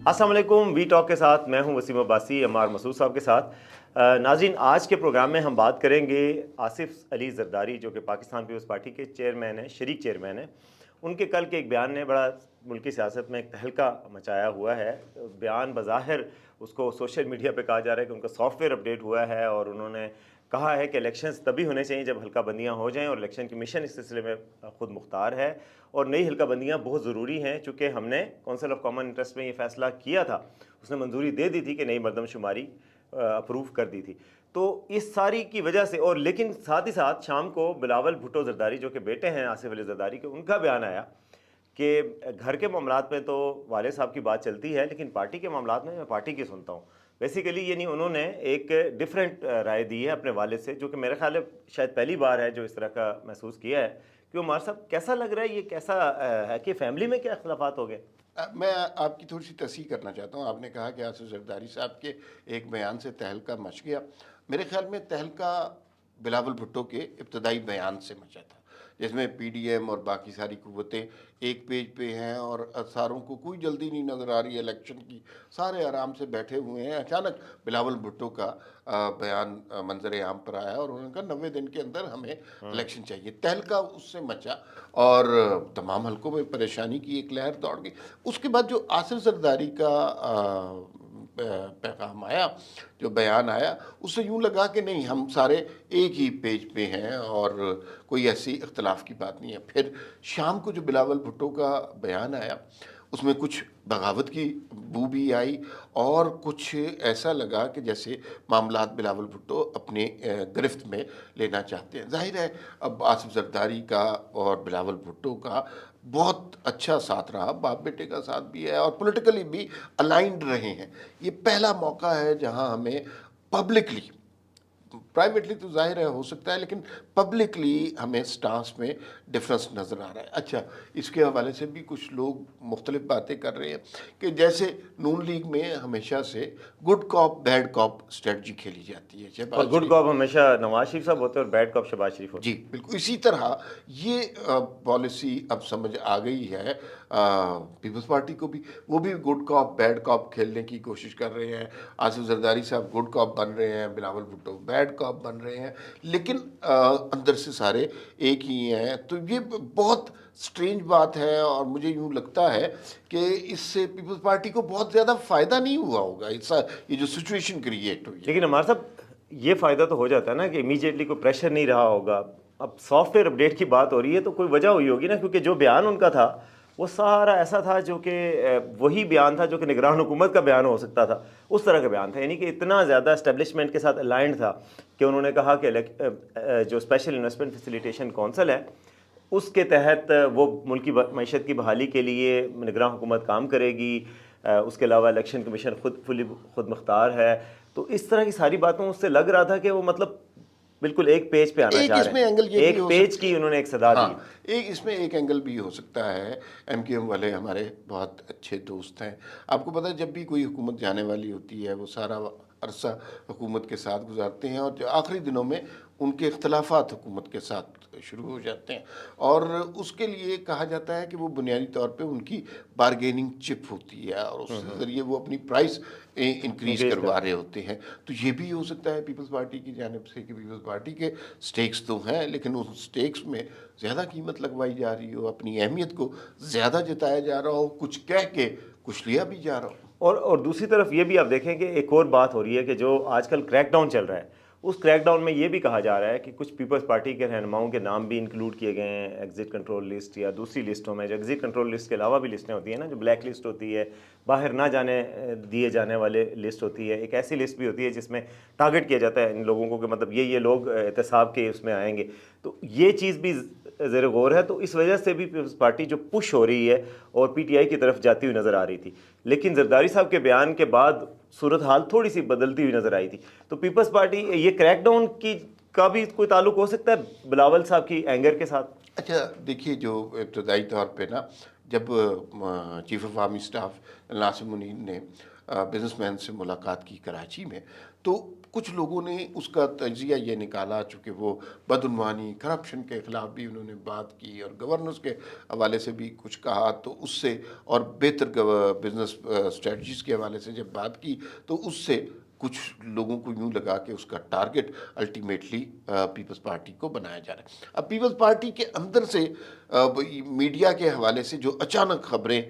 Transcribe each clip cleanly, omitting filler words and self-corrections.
السلام علیکم، we talk کے ساتھ میں ہوں وسیم عباسی، عمار مسعود صاحب کے ساتھ۔ ناظرین، آج کے پروگرام میں ہم بات کریں گے آصف علی زرداری جو کہ پاکستان پیپلز پارٹی کے چیئرمین ہیں، شریک چیئرمین ہیں۔ ان کے کل کے ایک بیان نے بڑا ملکی سیاست میں ایک تہلکہ مچایا ہوا ہے۔ بیان بظاہر اس کو سوشل میڈیا پہ کہا جا رہا ہے کہ ان کا سافٹ ویئر اپڈیٹ ہوا ہے، اور انہوں نے کہا ہے کہ الیکشنز تبھی ہونے چاہیے جب حلقہ بندیاں ہو جائیں، اور الیکشن کمیشن اس سلسلے میں خود مختار ہے، اور نئی حلقہ بندیاں بہت ضروری ہیں چونکہ ہم نے کونسل آف کامن انٹرسٹ میں یہ فیصلہ کیا تھا، اس نے منظوری دے دی تھی کہ نئی مردم شماری اپروو کر دی تھی۔ تو اس ساری کی وجہ سے، اور لیکن ساتھ ہی ساتھ شام کو بلاول بھٹو زرداری جو کہ بیٹے ہیں آصف علی زرداری کے، ان کا بیان آیا کہ گھر کے معاملات میں تو والد صاحب کی بات چلتی ہے، لیکن پارٹی کے معاملات میں پارٹی کی سنتا ہوں۔ بیسیکلی یعنی انہوں نے ایک ڈیفرنٹ رائے دی ہے اپنے والد سے، جو کہ میرے خیال ہے شاید پہلی بار ہے جو اس طرح کا محسوس کیا ہے۔ کہ عمار صاحب کیسا لگ رہا ہے، یہ کیسا ہے کہ فیملی میں کیا اختلافات ہو گئے؟ میں آپ کی تھوڑی سی تصحیح کرنا چاہتا ہوں۔ آپ نے کہا کہ آصف زرداری صاحب کے ایک بیان سے تہلکہ مچ گیا۔ میرے خیال میں تہلکہ بلاول بھٹو کے ابتدائی بیان سے مچا تھا، جس میں پی ڈی ایم اور باقی ساری قوتیں ایک پیج پہ ہیں اور ساروں کو کوئی جلدی نہیں نظر آ رہی ہے الیکشن کی، سارے آرام سے بیٹھے ہوئے ہیں۔ اچانک بلاول بھٹو کا بیان منظر عام پر آیا اور انہوں نے کہا 90 دن کے اندر ہمیں الیکشن چاہیے۔ تہلکہ اس سے مچا اور تمام حلقوں میں پریشانی کی ایک لہر دوڑ گئی۔ اس کے بعد جو آصف زرداری کا پیغام آیا، جو بیان آیا، اس سے یوں لگا کہ نہیں، ہم سارے ایک ہی پیج پہ ہیں اور کوئی ایسی اختلاف کی بات نہیں ہے۔ پھر شام کو جو بلاول بھٹو کا بیان آیا، اس میں کچھ بغاوت کی بو بھی آئی اور کچھ ایسا لگا کہ جیسے معاملات بلاول بھٹو اپنے گرفت میں لینا چاہتے ہیں۔ ظاہر ہے اب آصف زرداری کا اور بلاول بھٹو کا بہت اچھا ساتھ رہا، باپ بیٹے کا ساتھ بھی ہے اور پولیٹیکلی بھی الائنڈ رہے ہیں۔ یہ پہلا موقع ہے جہاں ہمیں پبلکلی، پرائیویٹلی تو ظاہر ہے ہو سکتا ہے، لیکن پبلکلی ہمیں سٹانس میں ڈفرنس نظر آ رہا ہے۔ اچھا، اس کے حوالے سے بھی کچھ لوگ مختلف باتیں کر رہے ہیں کہ جیسے نون لیگ میں ہمیشہ سے گڈ کاپ بیڈ کاپ اسٹریٹجی کھیلی جاتی ہے، اور گڈ کاپ ہمیشہ نواز شریف صاحب ہوتے ہیں اور بیڈ کاپ شہباز شریف ہوتے جی ہیں۔ بالکل اسی طرح یہ پالیسی اب سمجھ آ گئی ہے پیپلز پارٹی کو بھی۔ وہ بھی گڈ کاپ بیڈ کاپ کھیلنے کی کوشش کر رہے ہیں۔ آصف زرداری صاحب گڈ کاپ بن رہے ہیں، بلاول بھٹو بیڈ کاپ بن رہے ہیں، لیکن اندر سے سارے ایک ہی ہیں۔ تو یہ بہت سٹرینج بات ہے اور مجھے یوں لگتا ہے کہ اس سے پیپلز پارٹی کو بہت زیادہ فائدہ نہیں ہوا ہوگا، یہ جو سچویشن کریٹ ہوئی ہے۔ لیکن ہمارا صاحب یہ فائدہ تو ہو جاتا ہے نا کہ امیجیٹلی کوئی پریشر نہیں رہا ہوگا۔ اب سافٹ ویئر اپڈیٹ کی بات ہو رہی ہے تو کوئی وجہ ہوئی ہوگی نا، کیونکہ جو بیان ان کا تھا وہ سارا ایسا تھا جو کہ وہی بیان تھا جو کہ نگران حکومت کا بیان ہو سکتا تھا، اس طرح کا بیان تھا، یعنی کہ اتنا زیادہ اسٹیبلشمنٹ کے ساتھ الائنڈ تھا کہ انہوں نے کہا کہ جو اسپیشل انویسٹمنٹ فیسیلیٹیشن کونسل ہے اس کے تحت وہ ملکی معیشت کی بحالی کے لیے نگراں حکومت کام کرے گی، اس کے علاوہ الیکشن کمیشن خود مختار ہے۔ تو اس طرح کی ساری باتوں اس سے لگ رہا تھا کہ وہ مطلب بالکل ایک پیج پہ آنا ایک چاہ اس میں رہے اینگل ہیں، یہ بھی ایک ہو پیج سکتا کی انہوں نے ایک صدا دی۔ ایک اس میں ایک اینگل بھی ہو سکتا ہے، ایم کیو ایم والے ہمارے بہت اچھے دوست ہیں۔ آپ کو پتہ ہے جب بھی کوئی حکومت جانے والی ہوتی ہے وہ سارا عرصہ حکومت کے ساتھ گزارتے ہیں اور جو آخری دنوں میں ان کے اختلافات حکومت کے ساتھ شروع ہو جاتے ہیں، اور اس کے لیے کہا جاتا ہے کہ وہ بنیادی طور پہ ان کی بارگیننگ چپ ہوتی ہے اور اس ذریعے وہ اپنی پرائس انکریز کروا رہے ہوتے ہیں۔ تو یہ بھی ہو سکتا ہے پیپلز پارٹی کی جانب سے کہ پیپلز پارٹی کے سٹیکس تو ہیں، لیکن اس سٹیکس میں زیادہ قیمت لگوائی جا رہی ہو، اپنی اہمیت کو زیادہ جتایا جا رہا ہو، کچھ کہہ کے کچھ لیا بھی جا رہا ہو۔ اور دوسری طرف یہ بھی آپ دیکھیں کہ ایک اور بات ہو رہی ہے کہ جو آج کل کریک ڈاؤن چل رہا ہے، اس کریک ڈاؤن میں یہ بھی کہا جا رہا ہے کہ کچھ پیپلز پارٹی کے رہنماؤں کے نام بھی انکلوڈ کیے گئے ہیں ایگزٹ کنٹرول لسٹ یا دوسری لسٹوں میں۔ جو ایگزٹ کنٹرول لسٹ کے علاوہ بھی لسٹیں ہوتی ہیں نا، جو بلیک لسٹ ہوتی ہے، باہر نہ جانے دیے جانے والے لسٹ ہوتی ہے، ایک ایسی لسٹ بھی ہوتی ہے جس میں ٹارگٹ کیا جاتا ہے ان لوگوں کو کہ مطلب یہ لوگ احتساب کے اس میں آئیں گے۔ تو یہ چیز بھی زیر غور ہے، تو اس وجہ سے بھی پیپلز پارٹی جو پش ہو رہی ہے اور پی ٹی آئی کی طرف جاتی ہوئی نظر آ رہی تھی، لیکن زرداری صاحب کے بیان کے بعد صورتحال تھوڑی سی بدلتی ہوئی نظر آئی تھی۔ تو پیپلز پارٹی یہ کریک ڈاؤن کا بھی کوئی تعلق ہو سکتا ہے بلاول صاحب کی اینگر کے ساتھ؟ اچھا دیکھیے، جو ابتدائی طور پہ نا، جب چیف آف آرمی اسٹاف ناصر منیر نے بزنس مین سے ملاقات کی کراچی میں، تو کچھ لوگوں نے اس کا تجزیہ یہ نکالا، چونکہ وہ بدعنوانی کرپشن کے خلاف بھی انہوں نے بات کی اور گورننس کے حوالے سے بھی کچھ کہا، تو اس سے اور بہتر بزنس اسٹریٹجیز کے حوالے سے جب بات کی تو اس سے کچھ لوگوں کو یوں لگا کہ اس کا ٹارگٹ الٹیمیٹلی پیپلز پارٹی کو بنایا جا رہا ہے۔ اب پیپلز پارٹی کے اندر سے میڈیا کے حوالے سے جو اچانک خبریں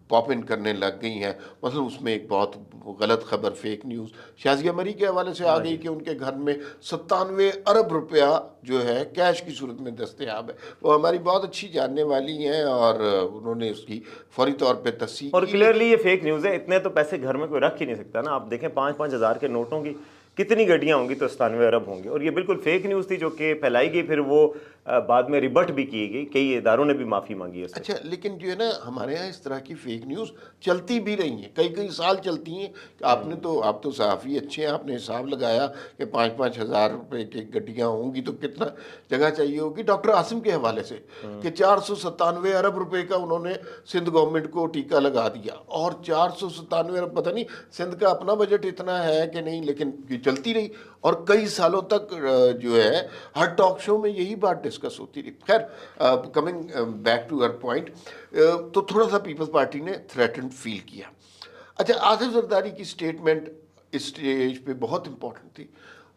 پاپ ان کرنے لگ گئی ہیں، مثلا اس میں ایک بہت غلط خبر، فیک نیوز شازیہ مری کے حوالے سے آ گئی کہ ان کے گھر میں 97 ارب روپیہ جو ہے کیش کی صورت میں دستیاب ہے۔ وہ ہماری بہت اچھی جاننے والی ہیں اور انہوں نے اس کی فوری طور پہ تصحیح اور کی۔ کلیئرلی یہ فیک نیوز ہے، اتنے تو پیسے گھر میں کوئی رکھ ہی نہیں سکتا نا۔ آپ دیکھیں 5-5 ہزار کے نوٹوں کی کتنی گڈیاں ہوں گی تو 97 ارب ہوں گے، اور یہ بالکل فیک نیوز تھی جو کہ پھیلائی گئی، پھر وہ بعد میں ریبٹ بھی کی گئی، کئی اداروں نے بھی معافی مانگی ہے اس سے۔ اچھا، لیکن جو ہے نا ہمارے ہاں اس طرح کی فیک نیوز چلتی بھی رہی ہیں، کئی سال چلتی ہیں۔ آپ تو صحافی اچھے ہیں، آپ نے حساب لگایا کہ 5-5 ہزار روپے کی گڈیاں ہوں گی تو کتنا جگہ چاہیے ہوگی۔ ڈاکٹر عاصم کے حوالے سے کہ 497 ارب روپے کا انہوں نے سندھ گورنمنٹ کو ٹیکہ لگا دیا، اور 497 ارب، پتہ نہیں سندھ کا اپنا بجٹ اتنا ہے کہ نہیں، لیکن یہ چلتی رہی اور کئی سالوں تک جو ہے ہر ٹاک شو میں یہی بات ڈسکس ہوتی رہی۔ خیر، coming back to her point, تو تھوڑا سا پیپلز پارٹی نے تھریٹنڈ فیل کیا۔ اچھا، آصف زرداری کی سٹیٹمنٹ اس اسٹیج پہ بہت امپورٹنٹ تھی۔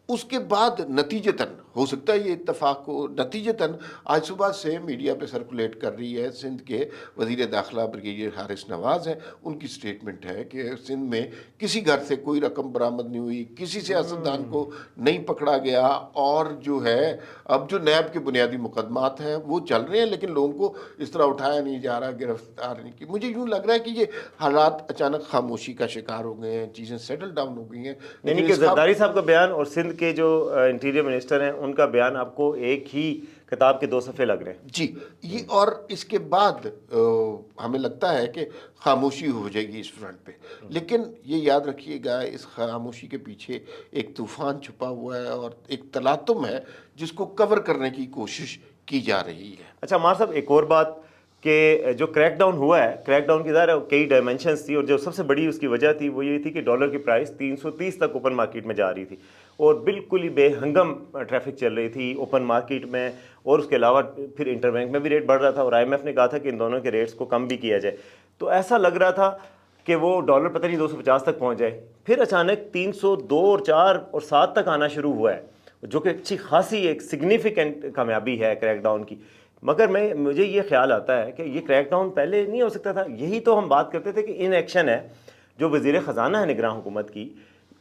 اس کے بعد نتیجتاً، ہو سکتا ہے یہ اتفاق ہو، نتیجتاً آج صبح سے میڈیا پہ سرکولیٹ کر رہی ہے، سندھ کے وزیر داخلہ بریگیڈیئر حارث نواز ہیں، ان کی سٹیٹمنٹ ہے کہ سندھ میں کسی گھر سے کوئی رقم برآمد نہیں ہوئی، کسی سیاستدان کو نہیں پکڑا گیا، اور جو ہے اب جو نیب کے بنیادی مقدمات ہیں وہ چل رہے ہیں، لیکن لوگوں کو اس طرح اٹھایا نہیں جا رہا، گرفتار نہیں کی۔ مجھے یوں لگ رہا ہے کہ یہ حالات اچانک خاموشی کا شکار ہو گئے ہیں، چیزیں سیٹل ڈاؤن ہو گئی ہیں۔ یعنی کہ زرداری صاحب کا بیان اور سندھ کے جو انٹیریئر منسٹر ہیں ان کا بیان آپ کو ایک ہی کتاب کے 2 صفحے لگ رہے ہیں؟ جی، یہ اور اس کے بعد ہمیں لگتا ہے کہ خاموشی ہو جائے گی اس فرنٹ پہ، لیکن یہ یاد رکھیے گا اس خاموشی کے پیچھے ایک طوفان چھپا ہوا ہے اور ایک تلاطم ہے جس کو کور کرنے کی کوشش کی جا رہی ہے۔ اچھا عمار صاحب، ایک اور بات کہ جو کریک ڈاؤن ہوا ہے، کریک ڈاؤن کی ظاہر ہے کئی ڈائمینشنز تھی، اور جو سب سے بڑی اس کی وجہ تھی وہ یہ تھی کہ ڈالر کی پرائس 330 تک اوپن مارکیٹ میں جا رہی تھی، اور بالکل ہی بے ہنگم ٹریفک چل رہی تھی اوپن مارکیٹ میں، اور اس کے علاوہ پھر انٹر بینک میں بھی ریٹ بڑھ رہا تھا، اور آئی ایم ایف نے کہا تھا کہ ان دونوں کے ریٹس کو کم بھی کیا جائے، تو ایسا لگ رہا تھا کہ وہ ڈالر پتہ نہیں 250 تک پہنچ جائے، پھر اچانک 302 اور 4 اور 7 تک آنا شروع ہوا ہے، جو کہ اچھی خاصی ایک سگنیفیکنٹ کامیابی ہے کریک ڈاؤن کی۔ مگر مجھے یہ خیال آتا ہے کہ یہ کریک ڈاؤن پہلے نہیں ہو سکتا تھا، یہی تو ہم بات کرتے تھے کہ ان ایکشن ہے جو وزیر خزانہ ہے نگراں حکومت کی،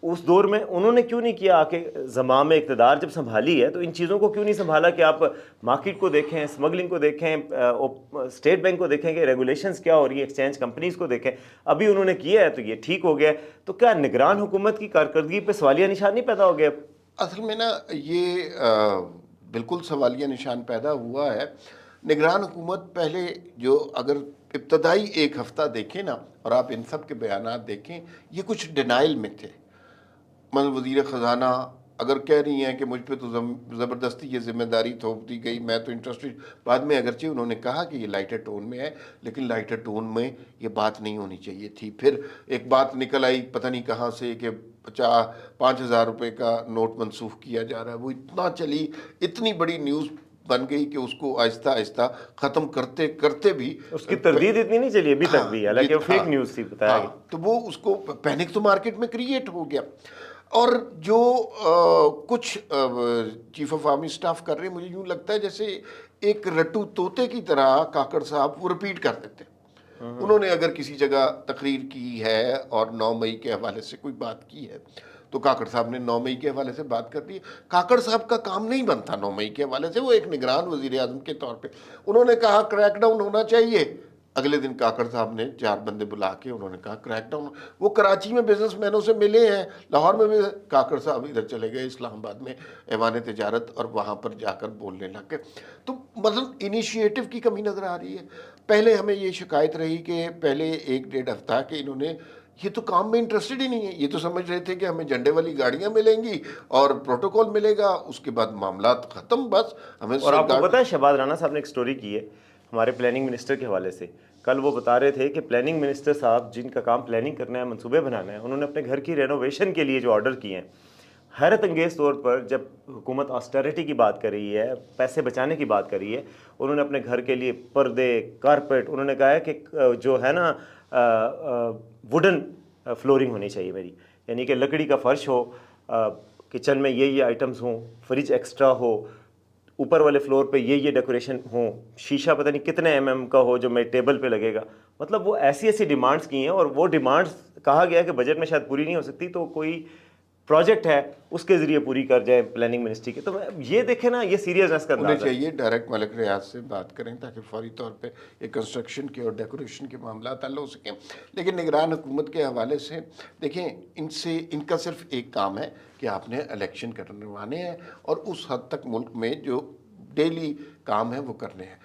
اس دور میں انہوں نے کیوں نہیں کیا کہ زمام اقتدار جب سنبھالی ہے تو ان چیزوں کو کیوں نہیں سنبھالا کہ آپ مارکیٹ کو دیکھیں، اسمگلنگ کو دیکھیں، اسٹیٹ بینک کو دیکھیں کہ ریگولیشنز کیا ہو رہی ہے، ایکسچینج کمپنیز کو دیکھیں، ابھی انہوں نے کیا ہے تو یہ ٹھیک ہو گیا ہے، تو کیا نگران حکومت کی کارکردگی پہ سوالیہ نشان نہیں پیدا ہو گیا؟ اصل میں نا یہ بالکل سوالیہ نشان پیدا ہوا ہے۔ نگران حکومت پہلے جو اگر ابتدائی ایک ہفتہ دیکھیں نا، اور آپ ان سب کے بیانات دیکھیں، یہ کچھ ڈینائل میں تھے۔ مطلب وزیر خزانہ اگر کہہ رہی ہیں کہ مجھ پہ تو زبردستی یہ ذمہ داری تھوپ دی گئی، میں تو انٹرسٹڈ، بعد میں اگرچہ انہوں نے کہا کہ یہ لائٹر ٹون میں ہے، لیکن لائٹر ٹون میں یہ بات نہیں ہونی چاہیے تھی۔ پھر ایک بات نکل آئی پتہ نہیں کہاں سے کہ 5,000 روپے کا نوٹ منسوخ کیا جا رہا ہے، وہ اتنا چلی، اتنی بڑی نیوز بن گئی کہ اس کو آہستہ آہستہ ختم کرتے کرتے بھی اس کی تردید اتنی نہیں چلی ابھی تک بھی، حالانکہ وہ فیک نیوز تھی بتایا گیا۔ تو وہ اس کو پینک تو مارکیٹ میں کریٹ ہو گیا، اور جو کچھ چیف آف آرمی سٹاف کر رہے ہیں، مجھے یوں لگتا ہے جیسے ایک رٹو طوطے کی طرح کاکڑ صاحب وہ رپیٹ کر دیتے ہیں۔ انہوں نے اگر کسی جگہ تقریر کی ہے اور 9 مئی کے حوالے سے کوئی بات کی ہے تو کاکڑ صاحب نے 9 مئی کے حوالے سے بات کر دی۔ کاکڑ صاحب کا کام نہیں بنتا 9 مئی کے حوالے سے، وہ ایک نگران وزیر اعظم کے طور پہ انہوں نے کہا کریک ڈاؤن ہونا چاہیے، اگلے دن کاکڑ صاحب نے 4 بندے بلا کے انہوں نے کہا کریک ڈاؤن۔ وہ کراچی میں بزنس مینوں سے ملے ہیں، لاہور میں بھی، کاکڑ صاحب ادھر چلے گئے اسلام آباد میں ایوان تجارت، اور وہاں پر جا کر بولنے لگ گئے۔ تو مطلب انیشیٹو کی کمی نظر آ رہی ہے۔ پہلے ہمیں یہ شکایت رہی کہ پہلے 1-1.5 ہفتہ کہ انہوں نے یہ تو کام میں انٹرسٹڈ ہی نہیں ہے، یہ تو سمجھ رہے تھے کہ ہمیں جھنڈے والی گاڑیاں ملیں گی اور پروٹوکول ملے گا، اس کے بعد معاملات ختم، بس ہمیں۔ اور آپ کو پتہ ہے شہباز رانا صاحب نے ایک سٹوری کی ہے ہمارے پلاننگ منسٹر کے حوالے سے، کل وہ بتا رہے تھے کہ پلاننگ منسٹر صاحب جن کا کام پلاننگ کرنا ہے، منصوبے بنانا ہے، انہوں نے اپنے گھر کی رینوویشن کے لیے جو آرڈر کیے ہیں حیرت انگیز طور پر جب حکومت آسٹیرٹی کی بات کر رہی ہے، پیسے بچانے کی بات کر رہی ہے، انہوں نے اپنے گھر کے لیے پردے، کارپیٹ، انہوں نے کہا ہے کہ جو ہے نا ووڈن فلورنگ ہونی چاہیے میری، یعنی کہ لکڑی کا فرش ہو، کچن میں یہ آئٹمز ہوں، فریج ایکسٹرا ہو، اوپر والے فلور پہ یہ ڈیکوریشن ہوں، شیشہ پتہ نہیں کتنے ایم کا ہو جو میرے ٹیبل پہ لگے گا. مطلب وہ ایسی ڈیمانڈز کی ہیں، اور وہ ڈیمانڈز کہا گیا ہے کہ بجٹ میں شاید پوری نہیں ہو سکتی، تو کوئی پروجیکٹ ہے اس کے ذریعے پوری کر جائیں پلاننگ منسٹری کے. تو یہ دیکھیں نا، یہ سیریسنس کا انہیں انداز ہے. چاہیے ڈائریکٹ ملک ریاض سے بات کریں تاکہ فوری طور پہ یہ کنسٹرکشن کے اور ڈیکوریشن کے معاملات حل ہو سکیں. لیکن نگران حکومت کے حوالے سے دیکھیں، ان کا صرف ایک کام ہے کہ آپ نے الیکشن کروانے ہیں، اور اس حد تک ملک میں جو ڈیلی کام ہے وہ کرنے ہیں.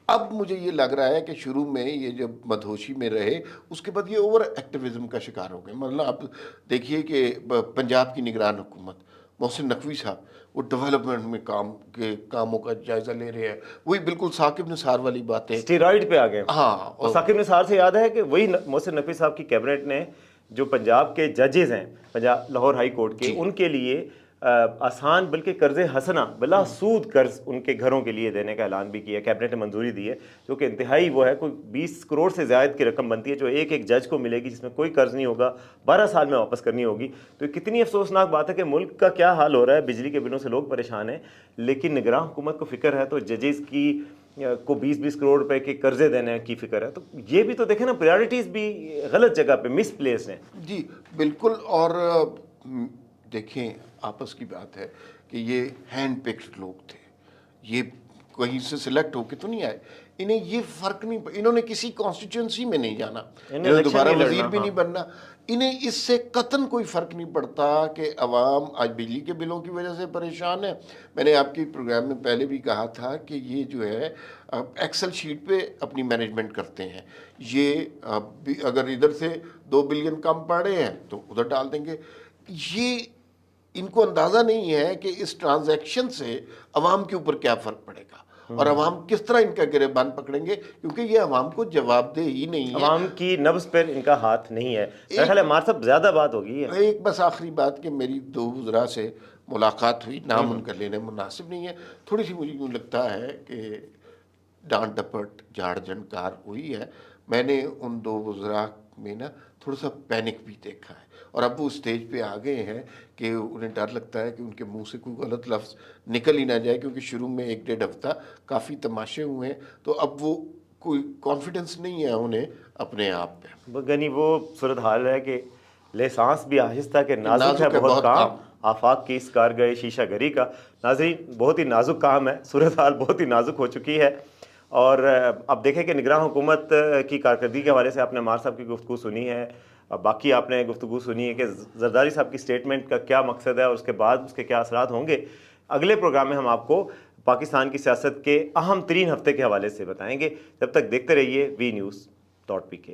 اب مجھے یہ لگ رہا ہے کہ شروع میں یہ جب مدہوشی میں رہے، اس کے بعد یہ اوور ایکٹیویزم کا شکار ہو گئے. مطلب آپ دیکھیے کہ پنجاب کی نگران حکومت محسن نقوی صاحب وہ ڈیولپمنٹ میں کاموں کا جائزہ لے رہے ہیں. وہی بالکل ثاقب نثار والی بات ہے، اسٹیرائڈ پہ آ گئے. ہاں. اور ثاقب نثار سے یاد ہے کہ وہی محسن نقوی صاحب کی کیبنٹ نے جو پنجاب کے ججز ہیں پنجاب لاہور ہائی کورٹ کے، ان کے لیے آسان بلکہ قرض حسنہ بلا سود قرض ان کے گھروں کے لیے دینے کا اعلان بھی کیا. کیبنٹ نے منظوری دی ہے، جو کہ انتہائی وہ ہے، کوئی 20 کروڑ سے زائد کی رقم بنتی ہے جو ایک جج کو ملے گی، جس میں کوئی قرض نہیں ہوگا، 12 سال میں واپس کرنی ہوگی. تو یہ کتنی افسوسناک بات ہے کہ ملک کا کیا حال ہو رہا ہے، بجلی کے بلوں سے لوگ پریشان ہیں، لیکن نگراں حکومت کو فکر ہے تو ججز کو 20 کروڑ روپے کے قرضے دینے کی فکر ہے. تو یہ بھی تو دیکھیں نا، پریارٹیز بھی غلط جگہ پہ مس پلیس ہیں. جی بالکل. اور دیکھیں، آپس کی بات ہے کہ یہ ہینڈ پکڈ لوگ تھے، یہ کہیں سے سلیکٹ ہو کے تو نہیں آئے. انہیں یہ فرق نہیں، انہوں نے کسی کانسٹیٹیوئنسی میں نہیں جانا، انہیں دوبارہ وزیر بھی نہیں بننا. انہیں اس سے قطعاً کوئی فرق نہیں پڑتا کہ عوام آج بجلی کے بلوں کی وجہ سے پریشان ہے. میں نے آپ کی پروگرام میں پہلے بھی کہا تھا کہ یہ جو ہے ایکسل شیٹ پہ اپنی مینجمنٹ کرتے ہیں. یہ اگر ادھر سے 2 بلین کم پڑ رہے ہیں تو ادھر ڈال دیں گے. یہ ان کو اندازہ نہیں ہے کہ اس ٹرانزیکشن سے عوام کے اوپر کیا فرق پڑے گا، اور عوام کس طرح ان کا گریبان پکڑیں گے، کیونکہ یہ عوام کو جواب دہ ہی نہیں ہے. عوام کی نبض پر ان کا ہاتھ نہیں ہے. میرا خیال ہے مار صاحب زیادہ بات ہوگی. ایک بس آخری بات کہ میری 2 وزراء سے ملاقات ہوئی، نام ان کا لینا مناسب نہیں ہے. تھوڑی سی مجھے یوں لگتا ہے کہ ڈانٹ ڈپٹ جھاڑ جھنکار ہوئی ہے. میں نے ان 2 وزراء میں نا تھوڑا سا پینک بھی دیکھا ہے، اور اب وہ اسٹیج پہ آ گئے ہیں کہ انہیں ڈر لگتا ہے کہ ان کے منہ سے کوئی غلط لفظ نکل ہی نہ جائے، کیونکہ شروع میں 1-1.5 ہفتہ کافی تماشے ہوئے ہیں. تو اب وہ کوئی کانفیڈنس نہیں ہے انہیں اپنے آپ پہ. یعنی وہ صورتحال ہے کہ لے سانس بھی آہستہ کہ نازک ہے بہت کام، آفاق کی اس کارگاہ شیشہ گری کا. ناظرین، بہت ہی نازک کام ہے، صورتحال بہت ہی نازک ہو چکی ہے. اور اب دیکھیں کہ نگراں حکومت کی کارکردگی کے حوالے سے آپ نے مار صاحب کی گفتگو سنی ہے، باقی آپ نے گفتگو سنی ہے کہ زرداری صاحب کی سٹیٹمنٹ کا کیا مقصد ہے اور اس کے بعد اس کے کیا اثرات ہوں گے. اگلے پروگرام میں ہم آپ کو پاکستان کی سیاست کے اہم ترین ہفتے کے حوالے سے بتائیں گے. جب تک دیکھتے رہیے VNews.pk.